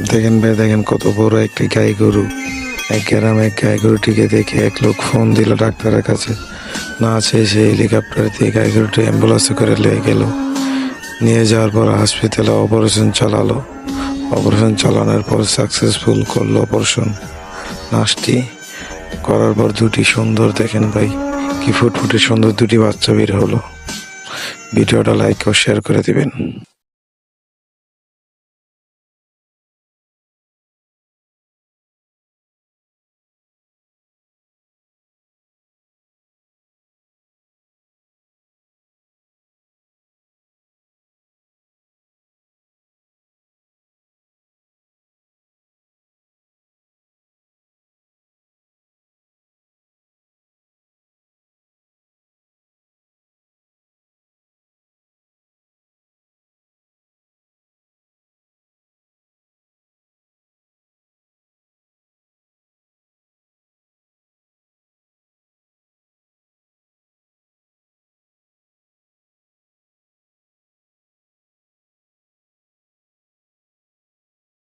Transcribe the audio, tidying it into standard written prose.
দেখেন ভাই, দেখেন কত বড় একটি গাই গরু। এক গ্রামে এক গাই গরুটিকে দেখে এক লোক ফোন দিল ডাক্তারের কাছে। না আছে সে হেলিকপ্টার দিয়ে গাই গরুটি অ্যাম্বুলেন্সে করে নিয়ে গেল। নিয়ে যাওয়ার পর হসপিটালে অপারেশন চালালো। অপারেশন চালানোর পর সাকসেসফুল করলো অপারেশন। নার্সটি করার পর দুটি সুন্দর, দেখেন ভাই কি ফুটফুটে সুন্দর দুটি বাচ্চা বের হলো। ভিডিওটা লাইক ও শেয়ার করে দিবেন।